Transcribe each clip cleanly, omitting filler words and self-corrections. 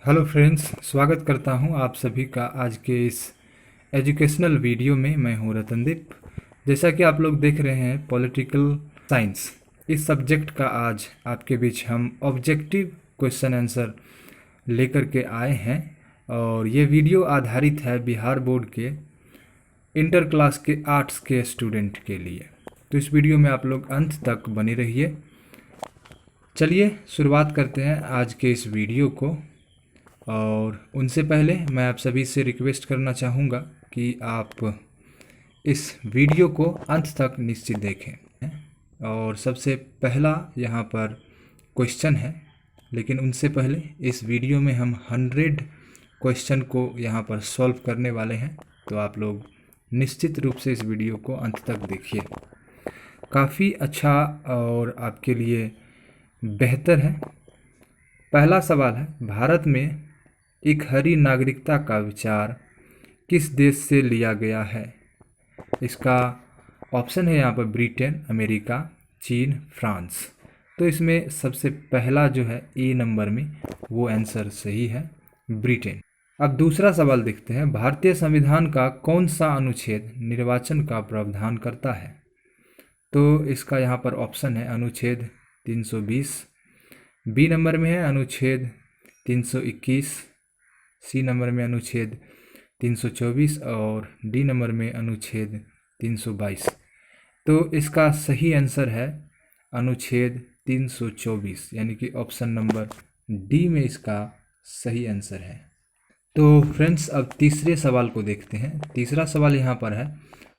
Hello friends, स्वागत करता हूं आप सभी का आज के इस एजुकेशनल वीडियो में। मैं हूं रतनदीप। जैसा कि आप लोग देख रहे हैं, पॉलिटिकल साइंस इस सब्जेक्ट का आज आपके बीच हम ऑब्जेक्टिव क्वेश्चन आंसर लेकर के आए हैं। और ये वीडियो आधारित है बिहार बोर्ड के इंटर क्लास के आर्ट्स के स्टूडेंट के लिए। तो इस वीडियो में आप लोग अंत तक बने रहिए। चलिए शुरुआत करते हैं आज के इस वीडियो को। और उनसे पहले मैं आप सभी से रिक्वेस्ट करना चाहूँगा कि आप इस वीडियो को अंत तक निश्चित देखें। और सबसे पहला यहाँ पर क्वेश्चन है, लेकिन उनसे पहले इस वीडियो में हम 100 क्वेश्चन को यहाँ पर सॉल्व करने वाले हैं। तो आप लोग निश्चित रूप से इस वीडियो को अंत तक देखिए, काफ़ी अच्छा और आपके लिए बेहतर है। पहला सवाल है, भारत में एक हरी नागरिकता का विचार किस देश से लिया गया है? इसका ऑप्शन है यहाँ पर ब्रिटेन, अमेरिका, चीन, फ्रांस। तो इसमें सबसे पहला जो है ए नंबर में वो आंसर सही है, ब्रिटेन। अब दूसरा सवाल देखते हैं, भारतीय संविधान का कौन सा अनुच्छेद निर्वाचन का प्रावधान करता है? तो इसका यहाँ पर ऑप्शन है अनुच्छेद 320, बी नंबर में है अनुच्छेद 321, सी नंबर में अनुच्छेद 324 और डी नंबर में अनुच्छेद 322। तो इसका सही आंसर है अनुच्छेद 324, यानी कि ऑप्शन नंबर डी में इसका सही आंसर है। तो फ्रेंड्स, अब तीसरे सवाल को देखते हैं। तीसरा सवाल यहाँ पर है,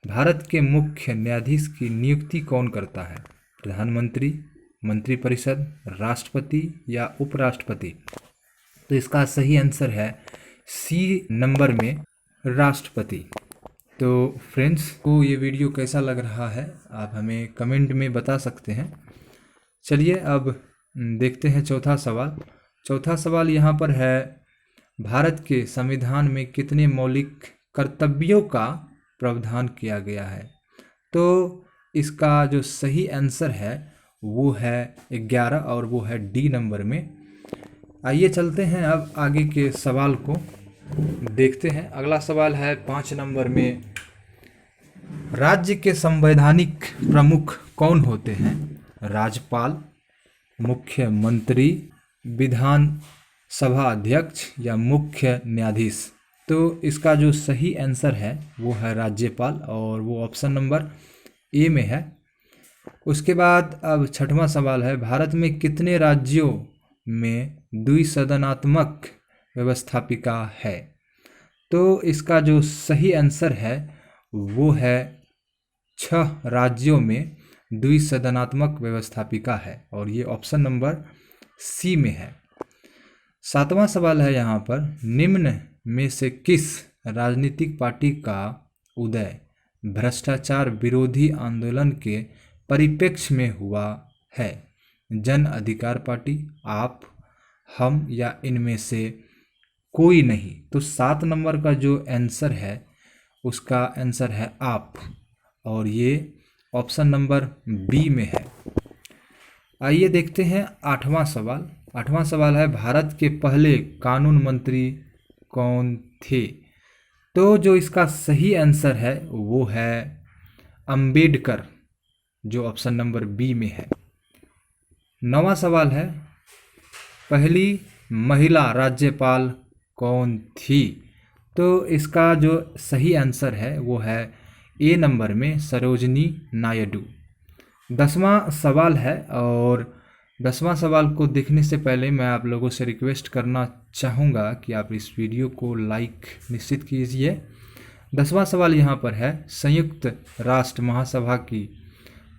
भारत के मुख्य न्यायाधीश की नियुक्ति कौन करता है? प्रधानमंत्री, मंत्रिपरिषद, राष्ट्रपति या उपराष्ट्रपति? तो इसका सही आंसर है सी नंबर में, राष्ट्रपति। तो फ्रेंड्स को ये वीडियो कैसा लग रहा है आप हमें कमेंट में बता सकते हैं। चलिए अब देखते हैं चौथा सवाल। चौथा सवाल यहाँ पर है, भारत के संविधान में कितने मौलिक कर्तव्यों का प्रावधान किया गया है? तो इसका जो सही आंसर है वो है 11 और वो है डी नंबर में। आइए चलते हैं अब आगे के सवाल को देखते हैं। अगला सवाल है 5 नंबर में, राज्य के संवैधानिक प्रमुख कौन होते हैं? राज्यपाल, मुख्यमंत्री, विधान सभा अध्यक्ष या मुख्य न्यायाधीश? तो इसका जो सही आंसर है वो है राज्यपाल और वो ऑप्शन नंबर ए में है। उसके बाद अब छठवां सवाल है, भारत में कितने राज्यों में द्विसदनात्मक व्यवस्थापिका है? तो इसका जो सही आंसर है वो है 6 राज्यों में द्विसदनात्मक व्यवस्थापिका है और ये ऑप्शन नंबर सी में है। सातवां सवाल है यहाँ पर, निम्न में से किस राजनीतिक पार्टी का उदय भ्रष्टाचार विरोधी आंदोलन के परिप्रेक्ष्य में हुआ है? जन अधिकार पार्टी, आप, हम या इनमें से कोई नहीं? तो 7 नंबर का जो आंसर है उसका आंसर है आप और ये ऑप्शन नंबर बी में है। आइए देखते हैं 8वां सवाल। 8वां सवाल है, भारत के पहले कानून मंत्री कौन थे? तो जो इसका सही आंसर है वो है अंबेडकर, जो ऑप्शन नंबर बी में है। 9वां सवाल है, पहली महिला राज्यपाल कौन थी? तो इसका जो सही आंसर है वो है ए नंबर में, सरोजनी नायडू। 10वां सवाल है और 10वां सवाल को देखने से पहले मैं आप लोगों से रिक्वेस्ट करना चाहूँगा कि आप इस वीडियो को लाइक निश्चित कीजिए। 10वां सवाल यहाँ पर है, संयुक्त राष्ट्र महासभा की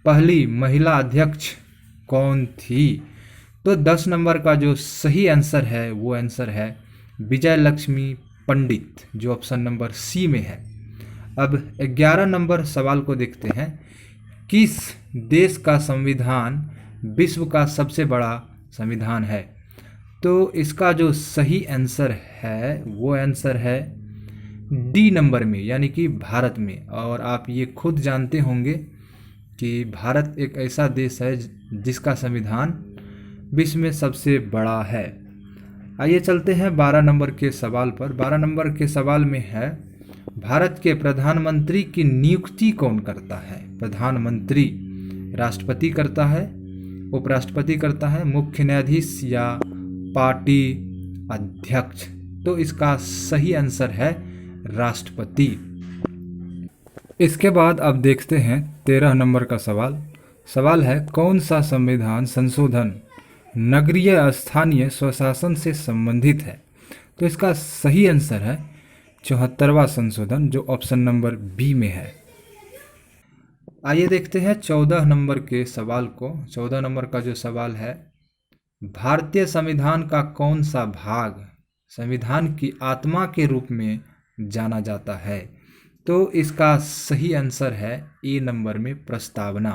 पहली महिला अध्यक्ष कौन थी? तो 10 नंबर का जो सही आंसर है वो आंसर है विजय लक्ष्मी पंडित, जो ऑप्शन नंबर सी में है। अब 11 नंबर सवाल को देखते हैं, किस देश का संविधान विश्व का सबसे बड़ा संविधान है? तो इसका जो सही आंसर है वो आंसर है डी नंबर में, यानी कि भारत में। और आप ये खुद जानते होंगे कि भारत एक ऐसा देश है जिसका संविधान विश्व में सबसे बड़ा है। आइए चलते हैं 12 नंबर के सवाल पर। 12 नंबर के सवाल में है, भारत के प्रधानमंत्री की नियुक्ति कौन करता है? प्रधानमंत्री राष्ट्रपति करता है, उपराष्ट्रपति करता है, मुख्य न्यायाधीश या पार्टी अध्यक्ष? तो इसका सही आंसर है राष्ट्रपति। इसके बाद अब देखते हैं 13 नंबर का सवाल। सवाल है, कौन सा संविधान संशोधन नगरीय स्थानीय स्वशासन से संबंधित है? तो इसका सही आंसर है 74वां संशोधन, जो ऑप्शन नंबर बी में है। आइए देखते हैं 14 नंबर के सवाल को। 14 नंबर का जो सवाल है, भारतीय संविधान का कौन सा भाग संविधान की आत्मा के रूप में जाना जाता है? तो इसका सही आंसर है ए नंबर में प्रस्तावना,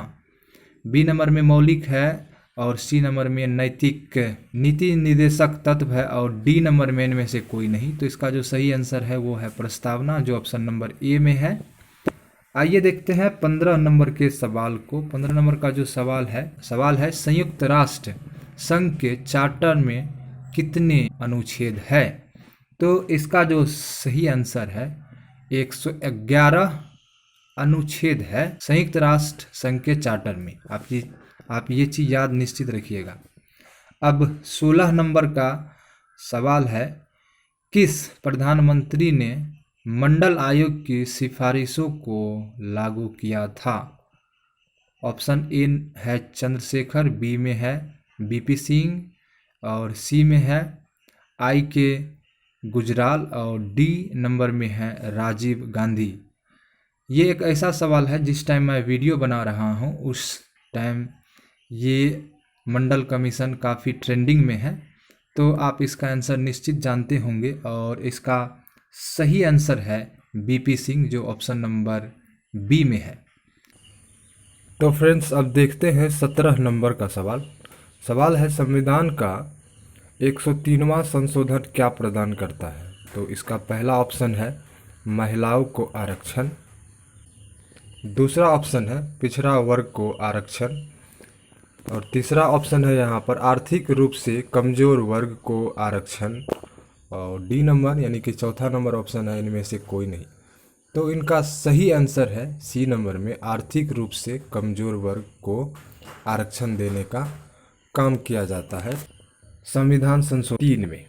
बी नंबर में मौलिक है और सी नंबर में नैतिक नीति निर्देशक तत्व है और डी नंबर में इनमें से कोई नहीं। तो इसका जो सही आंसर है वो है प्रस्तावना, जो ऑप्शन नंबर ए में है। आइए देखते हैं 15 नंबर के सवाल को। 15 नंबर का जो सवाल है संयुक्त राष्ट्र संघ के चार्टर में कितने अनुच्छेद है? तो इसका जो सही आंसर है 111 अनुच्छेद है संयुक्त राष्ट्र संघ के चार्टर में। आप ये चीज़ याद निश्चित रखिएगा। अब 16 नंबर का सवाल है, किस प्रधानमंत्री ने मंडल आयोग की सिफारिशों को लागू किया था? ऑप्शन ए है चंद्रशेखर, बी में है बीपी सिंह और सी में है आई के गुजराल और डी नंबर में है राजीव गांधी। ये एक ऐसा सवाल है जिस टाइम मैं वीडियो बना रहा हूँ उस टाइम ये मंडल कमीशन काफ़ी ट्रेंडिंग में है, तो आप इसका आंसर निश्चित जानते होंगे और इसका सही आंसर है बीपी सिंह, जो ऑप्शन नंबर बी में है। तो फ्रेंड्स, अब देखते हैं 17 नंबर का सवाल है, संविधान का 103वां संशोधन क्या प्रदान करता है? तो इसका पहला ऑप्शन है महिलाओं को आरक्षण, दूसरा ऑप्शन है पिछड़ा वर्ग को आरक्षण और तीसरा ऑप्शन है यहाँ पर आर्थिक रूप से कमज़ोर वर्ग को आरक्षण और डी नंबर यानी कि चौथा नंबर ऑप्शन है इनमें से कोई नहीं। तो इनका सही आंसर है सी नंबर में आर्थिक रूप से कमज़ोर वर्ग को आरक्षण देने का काम किया जाता है संविधान संशोधन 3 में।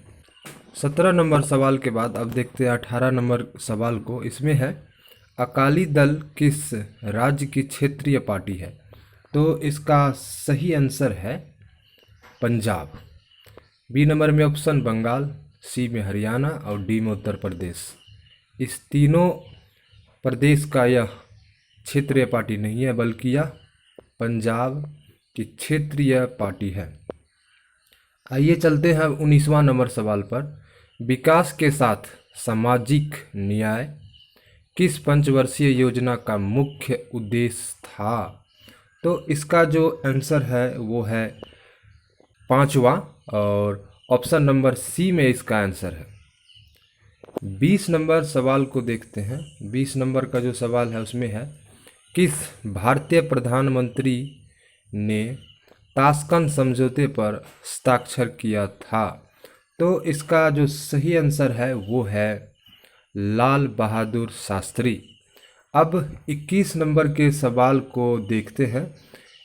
17 नंबर सवाल के बाद अब देखते हैं 18 नंबर सवाल को। इसमें है, अकाली दल किस राज्य की क्षेत्रीय पार्टी है? तो इसका सही आंसर है पंजाब, बी नंबर में ऑप्शन बंगाल, सी में हरियाणा और डी में उत्तर प्रदेश। इस तीनों प्रदेश का यह क्षेत्रीय पार्टी नहीं है बल्कि यह पंजाब की क्षेत्रीय पार्टी है। आइए चलते हैं 19वां नंबर सवाल पर। विकास के साथ सामाजिक न्याय किस पंचवर्षीय योजना का मुख्य उद्देश्य था? तो इसका जो आंसर है वो है 5वां और ऑप्शन नंबर सी में इसका आंसर है। 20 नंबर सवाल को देखते हैं। 20 नंबर का जो सवाल है उसमें है, किस भारतीय प्रधानमंत्री ने ताशकंद समझौते पर हस्ताक्षर किया था? तो इसका जो सही आंसर है वो है लाल बहादुर शास्त्री। अब 21 नंबर के सवाल को देखते हैं।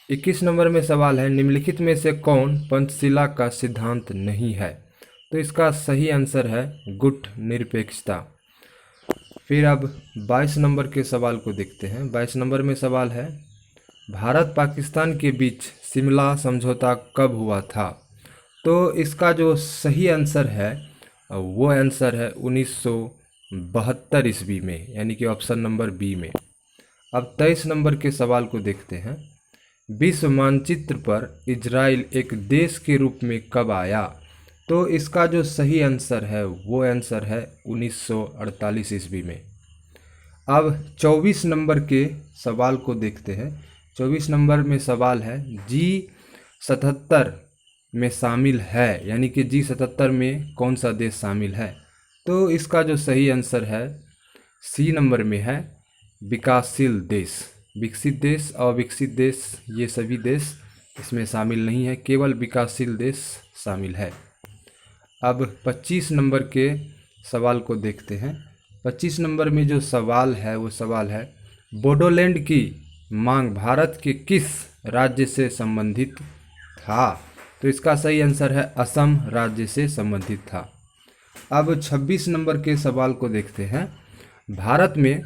21 नंबर में सवाल है, निम्नलिखित में से कौन पंचशीला का सिद्धांत नहीं है? तो इसका सही आंसर है गुट निरपेक्षता। फिर अब 22 नंबर के सवाल को देखते हैं। 22 नंबर में सवाल है, भारत पाकिस्तान के बीच शिमला समझौता कब हुआ था? तो इसका जो सही आंसर है वो आंसर है 1972 ईस्वी में, यानी कि ऑप्शन नंबर बी में। अब 23 नंबर के सवाल को देखते हैं। विश्व मानचित्र पर इजराइल एक देश के रूप में कब आया? तो इसका जो सही आंसर है वो आंसर है 1948 ईस्वी में। अब 24 नंबर के सवाल को देखते हैं। 24 नंबर में सवाल है, G77 में शामिल है, यानी कि G77 में कौन सा देश शामिल है? तो इसका जो सही आंसर है सी नंबर में है विकासशील देश। विकसित देश और विकसित देश ये सभी देश इसमें शामिल नहीं है, केवल विकासशील देश शामिल है। अब 25 नंबर के सवाल को देखते हैं। 25 नंबर में जो सवाल है वो सवाल है, बोडोलैंड की मांग भारत के किस राज्य से संबंधित था? तो इसका सही आंसर है असम राज्य से संबंधित था। अब 26 नंबर के सवाल को देखते हैं। भारत में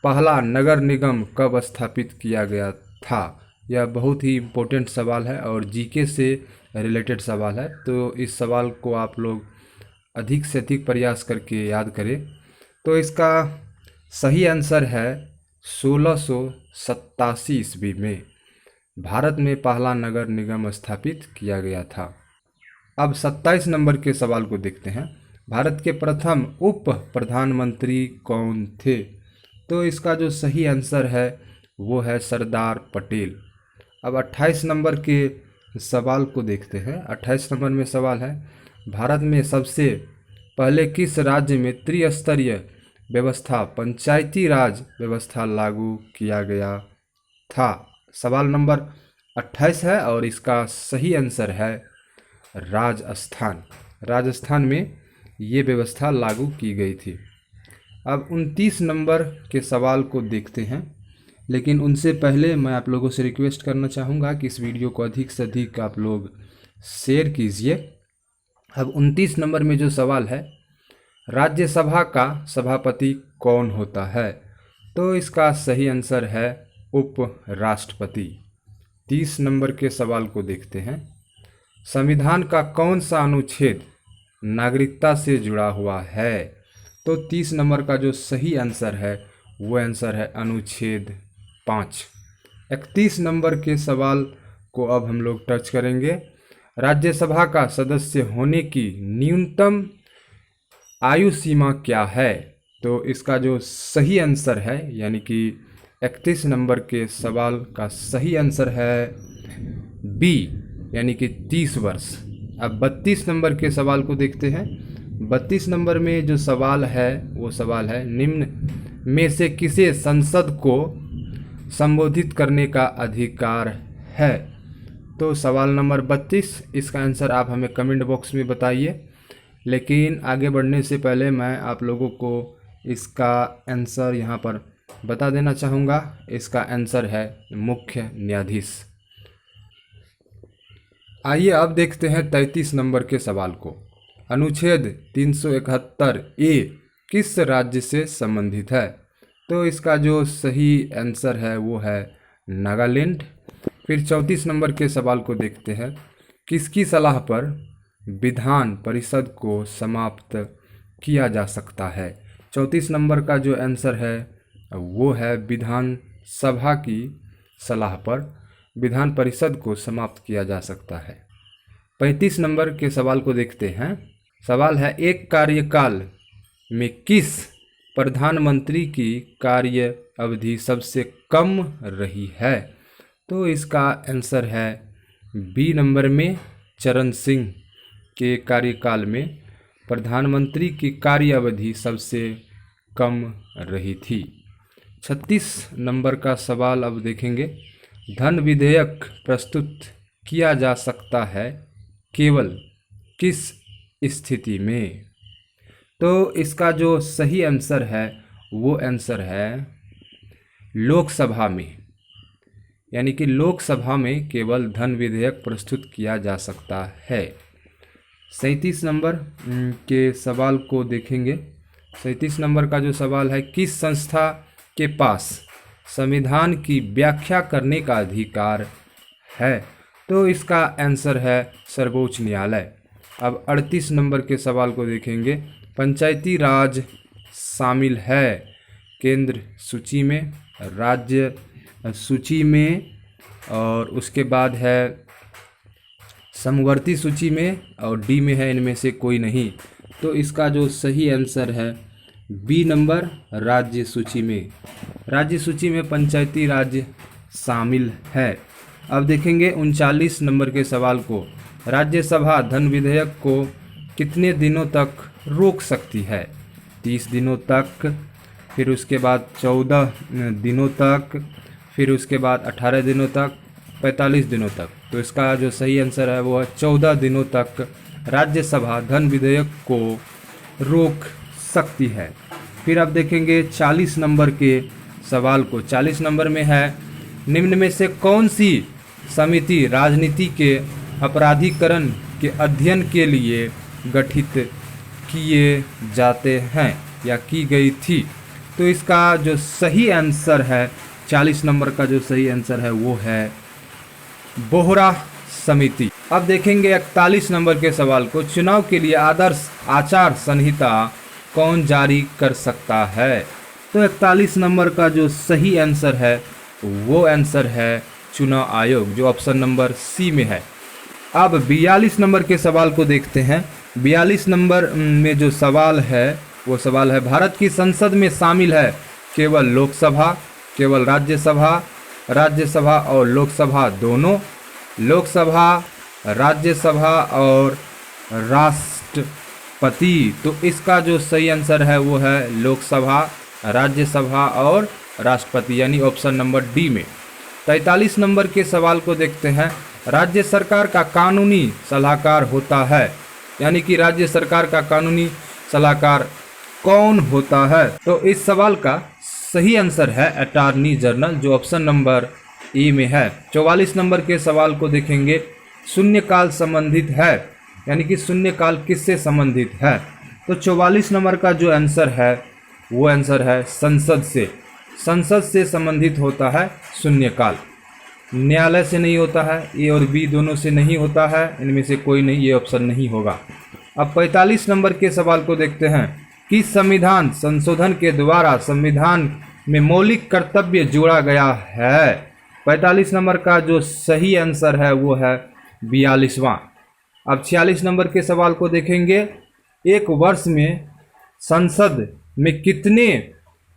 पहला नगर निगम कब स्थापित किया गया था? यह बहुत ही इम्पोर्टेंट सवाल है और जीके से रिलेटेड सवाल है, तो इस सवाल को आप लोग अधिक से अधिक प्रयास करके याद करें। तो इसका सही आंसर है 1687 ईस्वी में भारत में पहला नगर निगम स्थापित किया गया था। अब 27 नंबर के सवाल को देखते हैं। भारत के प्रथम उप प्रधानमंत्री कौन थे? तो इसका जो सही आंसर है वो है सरदार पटेल। अब 28 नंबर के सवाल को देखते हैं। 28 नंबर में सवाल है, भारत में सबसे पहले किस राज्य में त्रिस्तरीय व्यवस्था पंचायती राज व्यवस्था लागू किया गया था? सवाल नंबर 28 है और इसका सही आंसर है राजस्थान। राजस्थान में ये व्यवस्था लागू की गई थी। अब 29 नंबर के सवाल को देखते हैं, लेकिन उनसे पहले मैं आप लोगों से रिक्वेस्ट करना चाहूँगा कि इस वीडियो को अधिक से अधिक आप लोग शेयर कीजिए। अब 29 नंबर में जो सवाल है, राज्यसभा का सभापति कौन होता है? तो इसका सही आंसर है उप राष्ट्रपति। 30 नंबर के सवाल को देखते हैं। संविधान का कौन सा अनुच्छेद नागरिकता से जुड़ा हुआ है? तो 30 नंबर का जो सही आंसर है वो आंसर है अनुच्छेद 5। 31 नंबर के सवाल को अब हम लोग टच करेंगे। राज्यसभा का सदस्य होने की न्यूनतम आयु सीमा क्या है? तो इसका जो सही आंसर है, यानी कि 31 नंबर के सवाल का सही आंसर है बी, यानी कि 30 वर्ष। अब 32 नंबर के सवाल को देखते हैं। 32 नंबर में जो सवाल है वो सवाल है, निम्न में से किसे संसद को संबोधित करने का अधिकार है? तो सवाल नंबर 32, इसका आंसर आप हमें कमेंट बॉक्स में बताइए। लेकिन आगे बढ़ने से पहले मैं आप लोगों को इसका आंसर यहाँ पर बता देना चाहूँगा। इसका आंसर है मुख्य न्यायाधीश। आइए अब देखते हैं 33 नंबर के सवाल को। अनुच्छेद 371 ए किस राज्य से संबंधित है? तो इसका जो सही आंसर है वो है नागालैंड। फिर 34 नंबर के सवाल को देखते हैं। किसकी सलाह पर विधान परिषद को समाप्त किया जा सकता है? 34 नंबर का जो आंसर है वो है विधान सभा की सलाह पर विधान परिषद को समाप्त किया जा सकता है। 35 नंबर के सवाल को देखते हैं। सवाल है, एक कार्यकाल में किस प्रधानमंत्री की कार्य अवधि सबसे कम रही है? तो इसका आंसर है बी नंबर में, चरण सिंह के कार्यकाल में प्रधानमंत्री की कार्य अवधि सबसे कम रही थी। 36 नंबर का सवाल अब देखेंगे। धन विधेयक प्रस्तुत किया जा सकता है केवल किस स्थिति में? तो इसका जो सही आंसर है वो आंसर है लोकसभा में, यानी कि लोकसभा में केवल धन विधेयक प्रस्तुत किया जा सकता है। 37 नंबर के सवाल को देखेंगे। 37 नंबर का जो सवाल है, किस संस्था के पास संविधान की व्याख्या करने का अधिकार है? तो इसका आंसर है सर्वोच्च न्यायालय। अब 38 नंबर के सवाल को देखेंगे। पंचायती राज शामिल है केंद्र सूची में, राज्य सूची में, और उसके बाद है समवर्ती सूची में, और डी में है इनमें से कोई नहीं। तो इसका जो सही आंसर है बी नंबर, राज्य सूची में। राज्य सूची में पंचायती राज शामिल है। अब देखेंगे 39 नंबर के सवाल को। राज्यसभा धन विधेयक को कितने दिनों तक रोक सकती है? 30 दिनों तक, फिर उसके बाद 14 दिनों तक, फिर उसके बाद 18 दिनों तक, 45 दिनों तक। तो इसका जो सही आंसर है वो है 14 दिनों तक राज्यसभा धन विधेयक को रोक सकती है। फिर आप देखेंगे 40 नंबर के सवाल को। 40 नंबर में है, निम्न में से कौन सी समिति राजनीति के अपराधीकरण के अध्ययन के लिए गठित किए जाते हैं या की गई थी। तो इसका जो सही आंसर है, 40 नंबर का जो सही आंसर है वो है बोहरा समिति। अब देखेंगे 41 नंबर के सवाल को। चुनाव के लिए आदर्श आचार संहिता कौन जारी कर सकता है। तो 41 नंबर का जो सही आंसर है वो आंसर है चुनाव आयोग, जो ऑप्शन नंबर सी में है। अब 42 नंबर के सवाल को देखते हैं। 42 नंबर में जो सवाल है वो सवाल है, भारत की संसद में शामिल है केवल लोकसभा, केवल राज्यसभा और लोकसभा दोनों, लोकसभा, राज्यसभा और राष्ट्रपति। तो इसका जो सही आंसर है वो है लोकसभा, राज्यसभा और राष्ट्रपति, यानी ऑप्शन नंबर डी में। 43 नंबर के सवाल को देखते हैं। राज्य सरकार का कानूनी सलाहकार होता है, यानी कि राज्य सरकार का कानूनी सलाहकार कौन होता है। तो इस सवाल का सही आंसर है अटॉर्नी जनरल, जो ऑप्शन नंबर ई में है। 44 नंबर के सवाल को देखेंगे। शून्यकाल संबंधित है, यानी कि शून्यकाल किससे संबंधित है। तो 44 नंबर का जो आंसर है वो आंसर है संसद से। संसद से संबंधित होता है शून्यकाल, न्यायालय से नहीं होता है। ए और बी दोनों से नहीं होता है, इनमें से कोई नहीं, ये ऑप्शन नहीं होगा। अब 45 नंबर के सवाल को देखते हैं। किस संविधान संशोधन के द्वारा संविधान में मौलिक कर्तव्य जोड़ा गया है। 45 नंबर का जो सही आंसर है वो है 42वां। अब 46 नंबर के सवाल को देखेंगे। एक वर्ष में संसद में कितने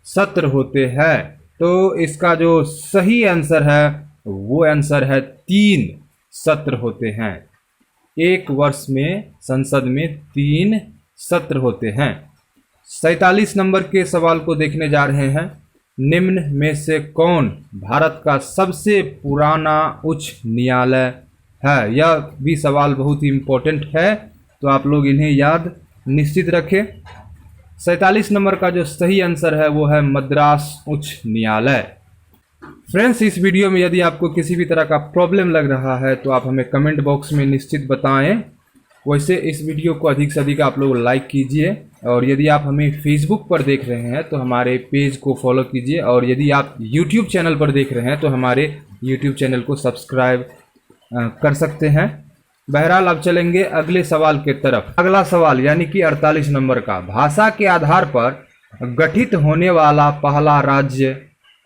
सत्र होते हैं। तो इसका जो सही आंसर है वो आंसर है 3 सत्र होते हैं। एक वर्ष में संसद में 3 सत्र होते हैं। 47 नंबर के सवाल को देखने जा रहे हैं। निम्न में से कौन भारत का सबसे पुराना उच्च न्यायालय है। यह भी सवाल बहुत ही इम्पोर्टेंट है, तो आप लोग इन्हें याद निश्चित रखें। 47 नंबर का जो सही आंसर है वो है मद्रास उच्च न्यायालय। फ्रेंड्स, इस वीडियो में यदि आपको किसी भी तरह का प्रॉब्लम लग रहा है तो आप हमें कमेंट बॉक्स में निश्चित बताएं। वैसे इस वीडियो को अधिक से अधिक आप लोग लाइक कीजिए, और यदि आप हमें फेसबुक पर देख रहे हैं तो हमारे पेज को फॉलो कीजिए, और यदि आप यूट्यूब चैनल पर देख रहे हैं तो हमारे यूट्यूब चैनल को सब्सक्राइब कर सकते हैं। बहरहाल अब चलेंगे अगले सवाल के तरफ। अगला सवाल यानी कि 48 नंबर का, भाषा के आधार पर गठित होने वाला पहला राज्य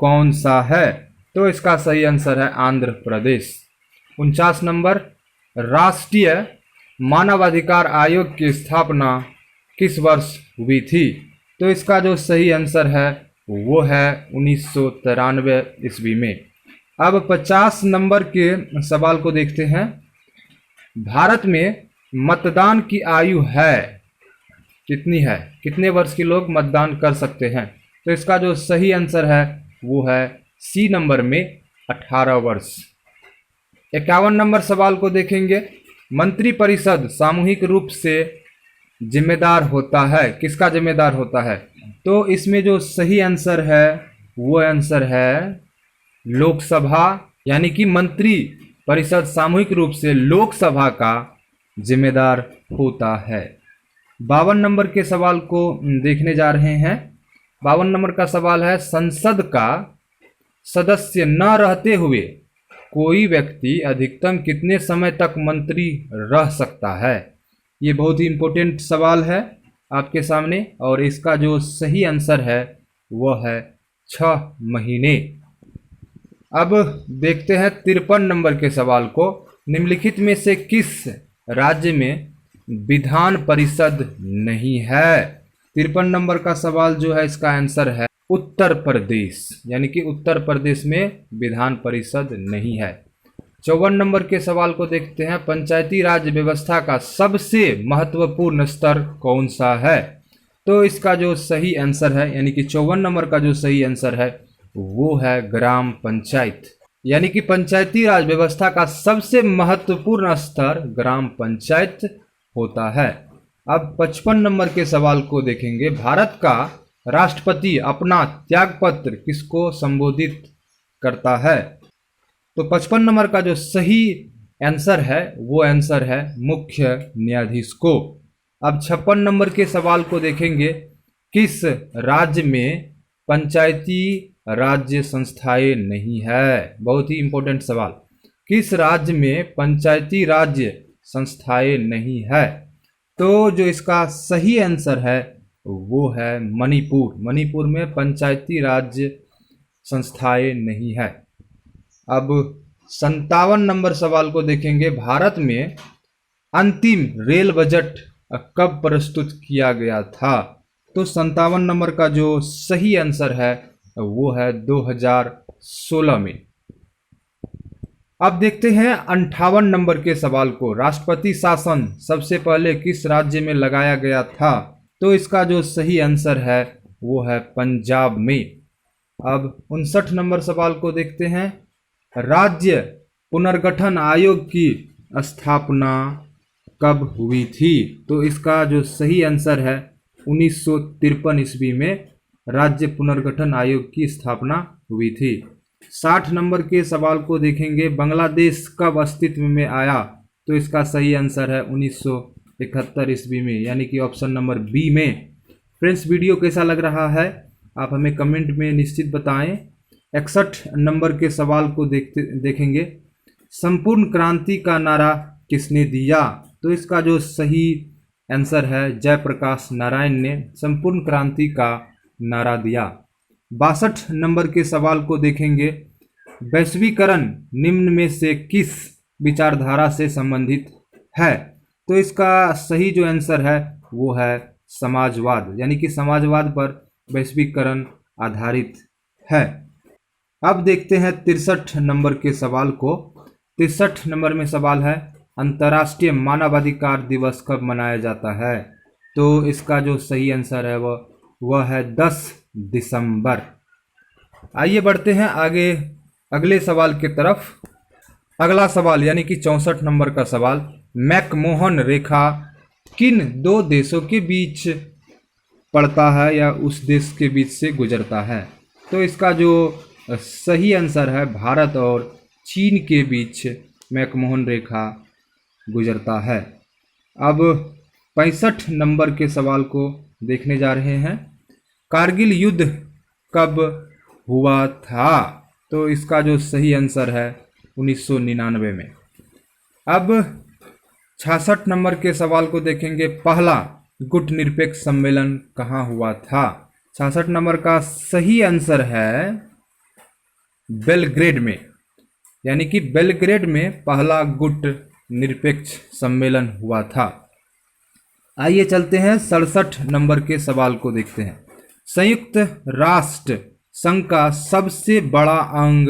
कौन सा है। तो इसका सही आंसर है आंध्र प्रदेश। 49 नंबर, राष्ट्रीय मानवाधिकार आयोग की स्थापना किस वर्ष हुई थी। तो इसका जो सही आंसर है वो है 1993 ईस्वी में। अब 50 नंबर के सवाल को देखते हैं। भारत में मतदान की आयु है कितनी है, कितने वर्ष के लोग मतदान कर सकते हैं। तो इसका जो सही आंसर है वो है सी नंबर में 18 वर्ष। 51 नंबर सवाल को देखेंगे। मंत्रिपरिषद सामूहिक रूप से जिम्मेदार होता है, किसका जिम्मेदार होता है। तो इसमें जो सही आंसर है वो आंसर है लोकसभा, यानी कि मंत्री परिषद सामूहिक रूप से लोकसभा का जिम्मेदार होता है। 52 नंबर के सवाल को देखने जा रहे हैं। 52 नंबर का सवाल है, संसद का सदस्य न रहते हुए कोई व्यक्ति अधिकतम कितने समय तक मंत्री रह सकता है। ये बहुत ही इम्पोर्टेंट सवाल है आपके सामने, और इसका जो सही आंसर है वह है 6 महीने। अब देखते हैं 53 नंबर के सवाल को। निम्नलिखित में से किस राज्य में विधान परिषद नहीं है। 53 नंबर का सवाल जो है इसका आंसर है उत्तर प्रदेश, यानी कि उत्तर प्रदेश में विधान परिषद नहीं है। 54 नंबर के सवाल को देखते हैं। पंचायती राज व्यवस्था का सबसे महत्वपूर्ण स्तर कौन सा है। तो इसका जो सही आंसर है, यानी कि 54 नंबर का जो सही आंसर है वो है ग्राम पंचायत, यानी कि पंचायती राज व्यवस्था का सबसे महत्वपूर्ण स्तर ग्राम पंचायत होता है। अब 55 नंबर के सवाल को देखेंगे। भारत का राष्ट्रपति अपना त्यागपत्र किसको संबोधित करता है? तो 55 नंबर का जो सही आंसर है वो आंसर है मुख्य न्यायाधीश को। अब 56 नंबर के सवाल को देखेंगे। किस राज्य में पंचायती राज्य संस्थाएं नहीं है? बहुत ही इंपॉर्टेंट सवाल। किस राज्य में पंचायती राज्य संस्थाएं नहीं है? तो जो इसका सही आंसर है वो है मणिपुर। मणिपुर में पंचायती राज्य संस्थाएं नहीं है। अब 57 नंबर सवाल को देखेंगे। भारत में अंतिम रेल बजट कब प्रस्तुत किया गया था? तो 57 नंबर का जो सही आंसर है वो है 2016 में। अब देखते हैं 58 नंबर के सवाल को। राष्ट्रपति शासन सबसे पहले किस राज्य में लगाया गया था? तो इसका जो सही आंसर है वो है पंजाब में। अब 59 नंबर सवाल को देखते हैं। राज्य पुनर्गठन आयोग की स्थापना कब हुई थी? तो इसका जो सही आंसर है 1953 ईस्वी में राज्य पुनर्गठन आयोग की स्थापना हुई थी। 60 नंबर के सवाल को देखेंगे। बांग्लादेश कब अस्तित्व में आया? तो इसका सही आंसर है 1971 ईस्वी में, यानी कि ऑप्शन नंबर बी में। फ्रेंड्स, वीडियो कैसा लग रहा है आप हमें कमेंट में निश्चित बताएं। 61 नंबर के सवाल को देखेंगे। संपूर्ण क्रांति का नारा किसने दिया? तो इसका जो सही आंसर है जयप्रकाश नारायण ने संपूर्ण क्रांति का नारा दिया। 62 नंबर के सवाल को देखेंगे। वैश्वीकरण निम्न में से किस विचारधारा से संबंधित है? तो इसका सही जो आंसर है वो है समाजवाद, यानी कि समाजवाद पर वैश्वीकरण आधारित है। अब देखते हैं 63 नंबर के सवाल को। 63 नंबर में सवाल है अंतर्राष्ट्रीय मानवाधिकार दिवस कब मनाया जाता है? तो इसका जो सही आंसर है वह है 10 दिसंबर। आइए बढ़ते हैं आगे अगले सवाल की तरफ। अगला सवाल यानी कि 64 नंबर का सवाल। मैकमोहन रेखा किन दो देशों के बीच पड़ता है या उस देश के बीच से गुजरता है? तो इसका जो सही आंसर है भारत और चीन के बीच मैकमोहन रेखा गुजरता है। अब 65 नंबर के सवाल को देखने जा रहे हैं। कारगिल युद्ध कब हुआ था? तो इसका जो सही आंसर है 1999 में। अब 66 नंबर के सवाल को देखेंगे। पहला गुटनिरपेक्ष सम्मेलन कहाँ हुआ था? 66 नंबर का सही आंसर है बेलग्रेड में, यानी कि बेलग्रेड में पहला गुट निरपेक्ष सम्मेलन हुआ था। आइए चलते हैं 67 नंबर के सवाल को देखते हैं। संयुक्त राष्ट्र संघ का सबसे बड़ा अंग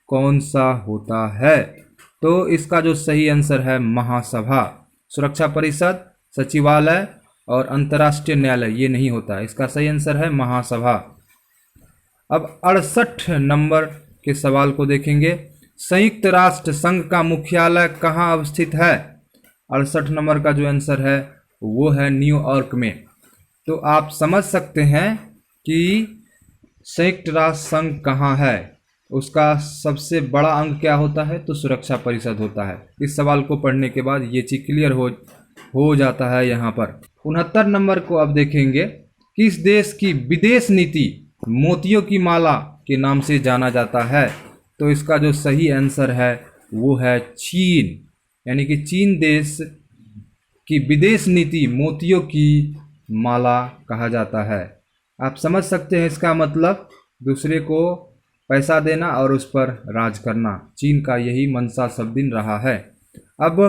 कौन सा होता है? तो इसका जो सही आंसर है महासभा। सुरक्षा परिषद, सचिवालय और अंतर्राष्ट्रीय न्यायालय ये नहीं होता, इसका सही आंसर है महासभा। अब 68 नंबर के सवाल को देखेंगे। संयुक्त राष्ट्र संघ का मुख्यालय कहाँ अवस्थित है? 68 नंबर का जो आंसर है वो है न्यूयॉर्क में। तो आप समझ सकते हैं कि संयुक्त राष्ट्र संघ कहाँ है, उसका सबसे बड़ा अंग क्या होता है? तो सुरक्षा परिषद होता है। इस सवाल को पढ़ने के बाद ये चीज क्लियर हो जाता है यहाँ पर। 69 नंबर को अब देखेंगे। किस देश की विदेश नीति मोतियों की माला के नाम से जाना जाता है? तो इसका जो सही आंसर है वो है चीन, यानी कि चीन देश की विदेश नीति मोतियों की माला कहा जाता है। आप समझ सकते हैं इसका मतलब दूसरे को पैसा देना और उस पर राज करना। चीन का यही मंशा सब दिन रहा है। अब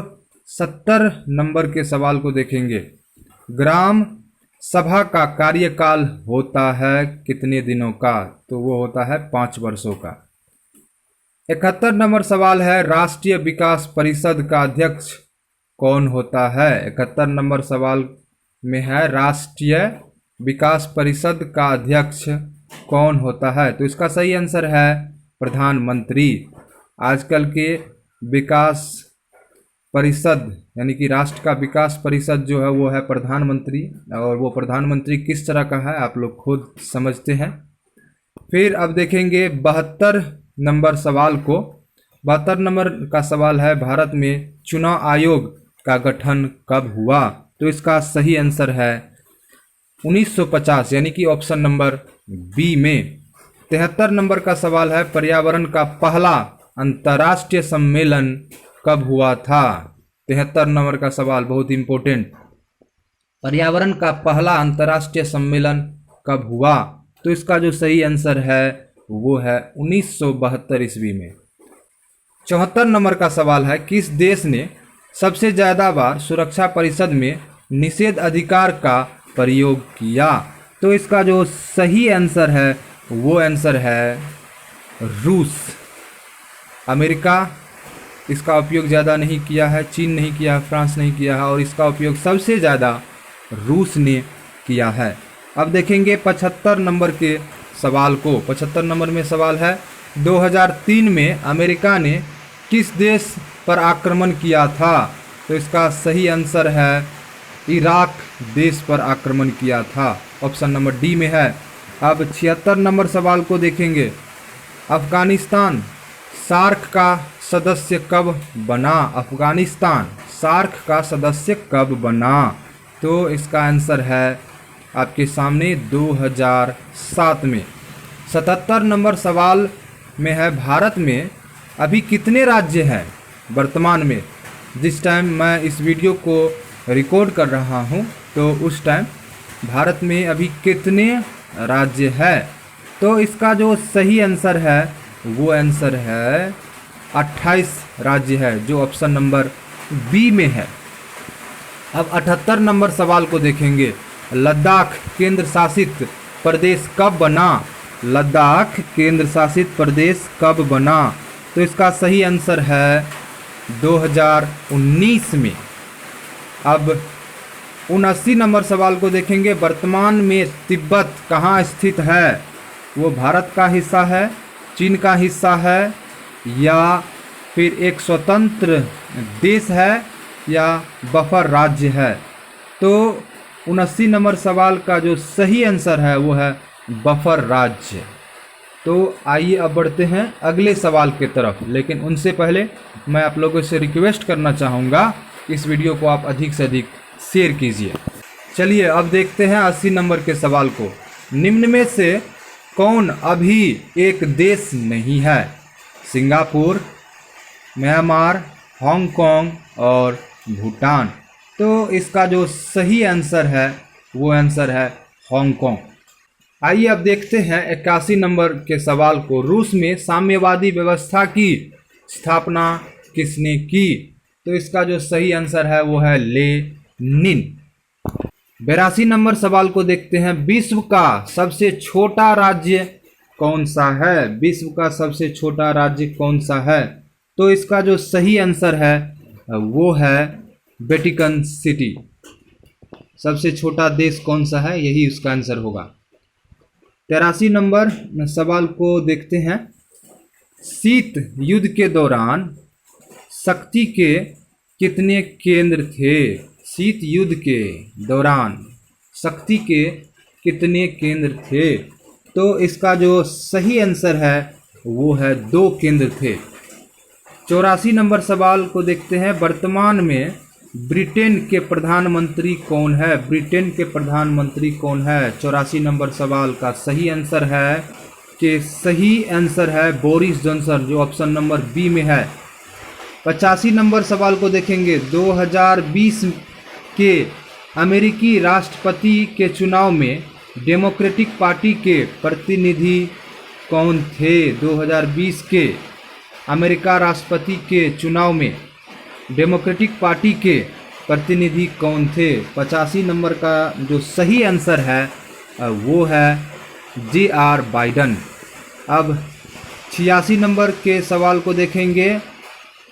70 नंबर के सवाल को देखेंगे। ग्राम सभा का कार्यकाल होता है कितने दिनों का? तो वो होता है 5 वर्षों का। 71 नंबर सवाल है राष्ट्रीय विकास परिषद का अध्यक्ष कौन होता है? 71 नंबर सवाल में है राष्ट्रीय विकास परिषद का अध्यक्ष कौन होता है? तो इसका सही आंसर है प्रधानमंत्री। आजकल के विकास परिषद यानी कि राष्ट्र का विकास परिषद जो है वो है प्रधानमंत्री, और वो प्रधानमंत्री किस तरह का है आप लोग खुद समझते हैं। फिर अब देखेंगे 72 नंबर सवाल को। 72 नंबर का सवाल है, भारत में चुनाव आयोग का गठन कब हुआ? तो इसका सही आंसर है 1950 यानी कि ऑप्शन नंबर बी में। 73 नंबर का सवाल है, पर्यावरण का पहला अंतर्राष्ट्रीय सम्मेलन कब हुआ था? 73 नंबर का सवाल बहुत इंपॉर्टेंट, पर्यावरण का पहला अंतर्राष्ट्रीय सम्मेलन कब हुआ? तो इसका जो सही आंसर है वो है 1972 ईस्वी में। 74 नंबर का सवाल है, किस देश ने सबसे ज्यादा बार सुरक्षा परिषद में निषेध अधिकार का प्रयोग किया? तो इसका जो सही आंसर है वो आंसर है रूस। अमेरिका इसका उपयोग ज़्यादा नहीं किया है, चीन नहीं किया है, फ्रांस नहीं किया है, और इसका उपयोग सबसे ज़्यादा रूस ने किया है। अब देखेंगे 75 नंबर के सवाल को। 75 नंबर में सवाल है, 2003 में अमेरिका ने किस देश पर आक्रमण किया था? तो इसका सही आंसर है इराक देश पर आक्रमण किया था, ऑप्शन नंबर डी में है। अब 76 नंबर सवाल को देखेंगे, अफगानिस्तान सार्क का सदस्य कब बना? अफगानिस्तान सार्क का सदस्य कब बना? तो इसका आंसर है आपके सामने 2007 में। 77 नंबर सवाल में है, भारत में अभी कितने राज्य हैं वर्तमान में? जिस टाइम मैं इस वीडियो को रिकॉर्ड कर रहा हूं तो उस टाइम भारत में अभी कितने राज्य है? तो इसका जो सही आंसर है वो आंसर है 28 राज्य है, जो ऑप्शन नंबर बी में है। अब 78 नंबर सवाल को देखेंगे, लद्दाख केंद्र शासित प्रदेश कब बना? लद्दाख केंद्र शासित प्रदेश कब बना? तो इसका सही आंसर है 2019 में। अब 79 नंबर सवाल को देखेंगे, वर्तमान में तिब्बत कहाँ स्थित है? वो भारत का हिस्सा है, चीन का हिस्सा है, या फिर एक स्वतंत्र देश है, या बफर राज्य है? तो 79 नंबर सवाल का जो सही आंसर है वो है बफर राज्य। तो आइए अब बढ़ते हैं अगले सवाल की तरफ, लेकिन उनसे पहले मैं आप लोगों से रिक्वेस्ट करना चाहूँगा, इस वीडियो को आप अधिक से अधिक शेयर कीजिए। चलिए अब देखते हैं 80 नंबर के सवाल को। निम्न में से कौन अभी एक देश नहीं है? सिंगापुर, म्यांमार, हांगकांग और भूटान। तो इसका जो सही आंसर है वो आंसर है हांगकांग। आइए अब देखते हैं 81 नंबर के सवाल को। रूस में साम्यवादी व्यवस्था की स्थापना किसने की? तो इसका जो सही आंसर है वो है लेनिन। 82 नंबर सवाल को देखते हैं, विश्व का सबसे छोटा राज्य कौन सा है? विश्व का सबसे छोटा राज्य कौन सा है? तो इसका जो सही आंसर है वो है वेटिकन सिटी। सबसे छोटा देश कौन सा है, यही उसका आंसर होगा। 83 नंबर सवाल को देखते हैं, शीत युद्ध के दौरान शक्ति के कितने केंद्र थे? शीत युद्ध के दौरान शक्ति के कितने केंद्र थे? तो इसका जो सही आंसर है वो है 2 केंद्र थे। 84 नंबर सवाल को देखते हैं, वर्तमान में ब्रिटेन के प्रधानमंत्री कौन है? ब्रिटेन के प्रधानमंत्री कौन है? 84 नंबर सवाल का सही आंसर है कि सही आंसर है बोरिस जॉनसन, जो ऑप्शन नंबर बी में है। 85 नंबर सवाल को देखेंगे, 2020 के अमेरिकी राष्ट्रपति के चुनाव में डेमोक्रेटिक पार्टी के प्रतिनिधि कौन थे? 2020 के अमेरिका राष्ट्रपति के चुनाव में डेमोक्रेटिक पार्टी के प्रतिनिधि कौन थे? 85 नंबर का जो सही आंसर है वो है जे.आर. बाइडन। अब 86 नंबर के सवाल को देखेंगे,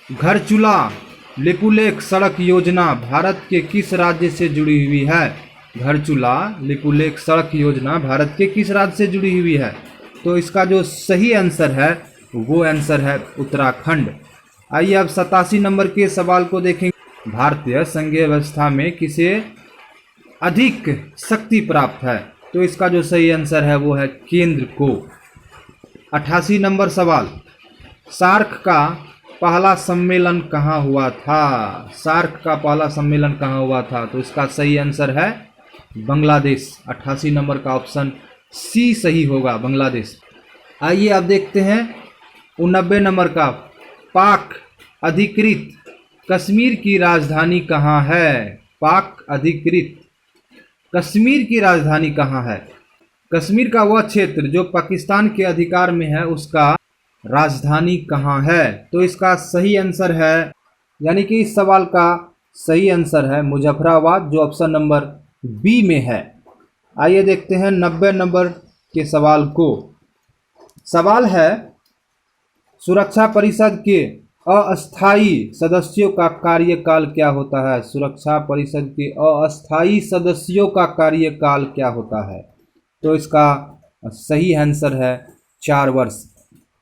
घर चूल्हा लिपुलेख सड़क योजना भारत के किस राज्य से जुड़ी हुई है? घर चूल्हा लिपुलेख सड़क योजना भारत के किस राज्य से जुड़ी हुई है? तो इसका जो सही आंसर है वो आंसर है उत्तराखंड। आइए अब 87 नंबर के सवाल को देखेंगे। भारतीय संघीय व्यवस्था में किसे अधिक शक्ति प्राप्त है? तो इसका जो सही आंसर है वो है केंद्र को। 88 नंबर सवाल, सार्क का पहला सम्मेलन कहाँ हुआ था? सार्क का पहला सम्मेलन कहाँ हुआ था? तो इसका सही आंसर है बांग्लादेश। 88 नंबर का ऑप्शन सी सही होगा, बांग्लादेश। आइए अब देखते हैं 89 नंबर का, पाक अधिकृत कश्मीर की राजधानी कहाँ है? पाक अधिकृत कश्मीर की राजधानी कहाँ है? कश्मीर का वह क्षेत्र जो पाकिस्तान के अधिकार में है, उसका राजधानी कहाँ है? तो इसका सही आंसर है, यानी कि इस सवाल का सही आंसर है मुजफ्फराबाद, जो ऑप्शन नंबर बी में है। आइए देखते हैं 90 नंबर के सवाल को। सवाल है, सुरक्षा परिषद के अस्थायी सदस्यों का कार्यकाल क्या होता है? सुरक्षा परिषद के अस्थायी सदस्यों का कार्यकाल क्या होता है? तो इसका सही आंसर है 4 वर्ष।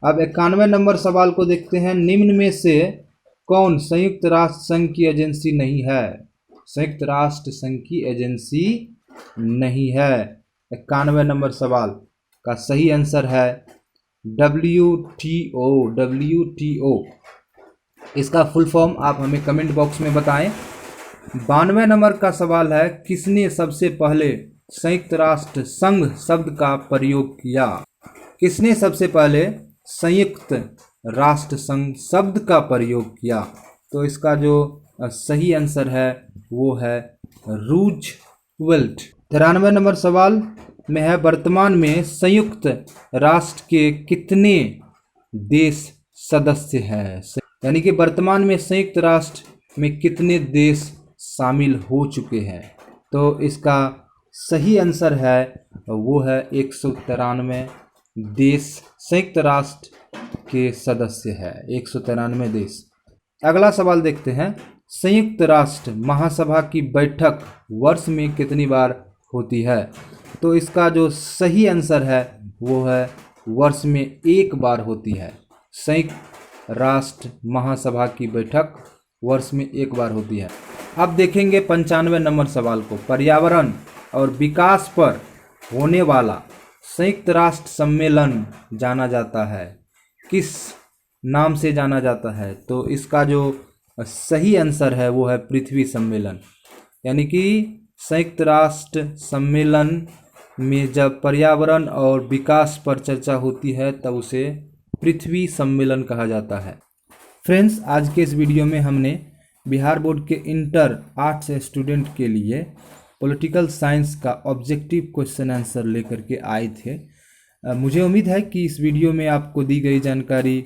अब 91 नंबर सवाल को देखते हैं। निम्न में से कौन संयुक्त राष्ट्र संघ की एजेंसी नहीं है? संयुक्त राष्ट्र संघ की एजेंसी नहीं है। 91 नंबर सवाल का सही आंसर है WTO। WTO इसका फुल फॉर्म आप हमें कमेंट बॉक्स में बताएं। 92 नंबर का सवाल है, किसने सबसे पहले संयुक्त राष्ट्र संघ शब्द का प्रयोग किया? किसने सबसे पहले संयुक्त राष्ट्र संघ शब्द का प्रयोग किया? तो इसका जो सही आंसर है वो है रूजवेल्ट। 93 नंबर सवाल में है, वर्तमान में संयुक्त राष्ट्र के कितने देश सदस्य हैं? यानी कि वर्तमान में संयुक्त राष्ट्र में कितने देश शामिल हो चुके हैं? तो इसका सही आंसर है वो है 193 देश संयुक्त राष्ट्र के सदस्य है, 193 देश। अगला सवाल देखते हैं, संयुक्त राष्ट्र महासभा की बैठक वर्ष में कितनी बार होती है? तो इसका जो सही आंसर है वो है वर्ष में 1 बार होती है। संयुक्त राष्ट्र महासभा की बैठक वर्ष में 1 बार होती है। अब देखेंगे 95 नंबर सवाल को। पर्यावरण और विकास पर होने वाला संयुक्त राष्ट्र सम्मेलन जाना जाता है, किस नाम से जाना जाता है? तो इसका जो सही आंसर है वो है पृथ्वी सम्मेलन। यानी कि संयुक्त राष्ट्र सम्मेलन में जब पर्यावरण और विकास पर चर्चा होती है तब उसे पृथ्वी सम्मेलन कहा जाता है। फ्रेंड्स, आज के इस वीडियो में हमने बिहार बोर्ड के इंटर आर्ट्स स्टूडेंट के लिए पॉलिटिकल साइंस का ऑब्जेक्टिव क्वेश्चन आंसर लेकर के आए थे। मुझे उम्मीद है कि इस वीडियो में आपको दी गई जानकारी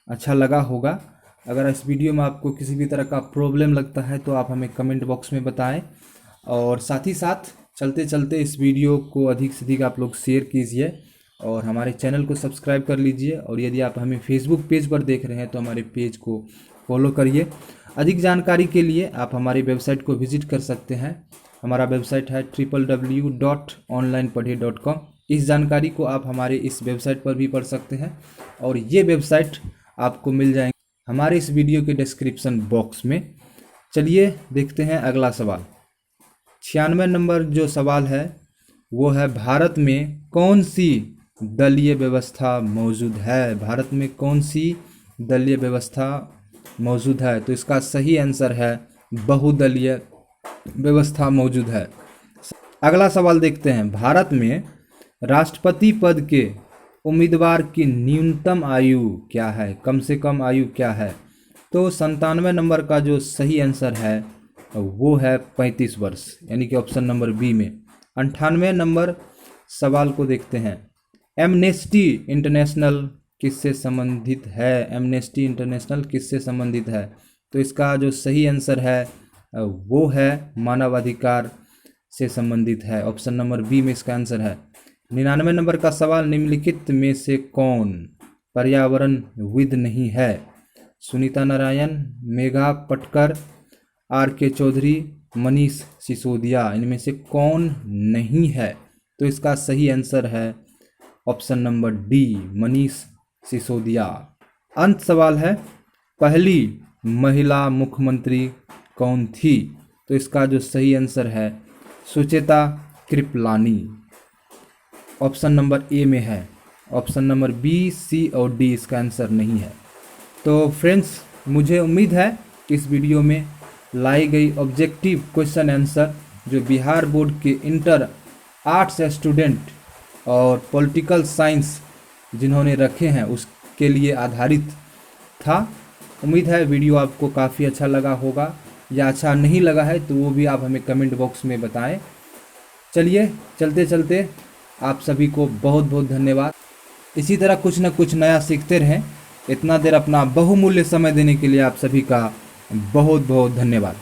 अच्छा लगा होगा। अगर इस वीडियो में आपको किसी भी तरह का प्रॉब्लम लगता है तो आप हमें कमेंट बॉक्स में बताएं, और साथ ही साथ चलते चलते इस वीडियो को अधिक से अधिक आप लोग शेयर कीजिए और हमारे चैनल को सब्सक्राइब कर लीजिए। और यदि आप हमें फेसबुक पेज पर देख रहे हैं तो हमारे पेज को फॉलो करिए। अधिक जानकारी के लिए आप हमारी वेबसाइट को विजिट कर सकते हैं। हमारा वेबसाइट है www.onlinepadhe.com। इस जानकारी को आप हमारे इस वेबसाइट पर भी पढ़ सकते हैं, और ये वेबसाइट आपको मिल जाएंगे हमारे इस वीडियो के डिस्क्रिप्शन बॉक्स में। चलिए देखते हैं अगला सवाल। 96 नंबर जो सवाल है वो है, भारत में कौन सी दलीय व्यवस्था मौजूद है? भारत में कौन सी दलीय व्यवस्था मौजूद है? तो इसका सही आंसर है बहुदलीय व्यवस्था मौजूद है। अगला सवाल देखते हैं, भारत में राष्ट्रपति पद के उम्मीदवार की न्यूनतम आयु क्या है? कम से कम आयु क्या है? तो 97 नंबर का जो सही आंसर है वो है 35 वर्ष, यानी कि ऑप्शन नंबर बी में। 98 नंबर सवाल को देखते हैं, एमनेस्टी इंटरनेशनल किससे संबंधित है? एमनेस्टी इंटरनेशनल किससे संबंधित है? तो इसका जो सही आंसर है वो है मानवाधिकार से संबंधित है, ऑप्शन नंबर बी में इसका आंसर है। 99 नंबर का सवाल, निम्नलिखित में से कौन पर्यावरणविद नहीं है? सुनीता नारायण, मेघा पटकर, RK चौधरी, मनीष सिसोदिया, इनमें से कौन नहीं है? तो इसका सही आंसर है option number D, Manish Sisodia. अंत सवाल है, पहली महिला मुख्यमंत्री कौन थी? तो इसका जो सही आंसर है Sucheta Kripalani, option number A में है। ऑप्शन नंबर बी, सी और डी इसका आंसर नहीं है। तो फ्रेंड्स, मुझे उम्मीद है कि इस वीडियो में लाई गई ऑब्जेक्टिव क्वेश्चन आंसर जो बिहार बोर्ड के इंटर आर्ट्स स्टूडेंट और पॉलिटिकल साइंस जिन्होंने रखे हैं उसके लिए आधारित था। उम्मीद है वीडियो आपको काफ़ी अच्छा लगा होगा, या अच्छा नहीं लगा है तो वो भी आप हमें कमेंट बॉक्स में बताएं। चलिए चलते चलते आप सभी को बहुत बहुत धन्यवाद। इसी तरह कुछ ना कुछ नया सीखते रहें। इतना देर अपना बहुमूल्य समय देने के लिए आप सभी का बहुत बहुत धन्यवाद।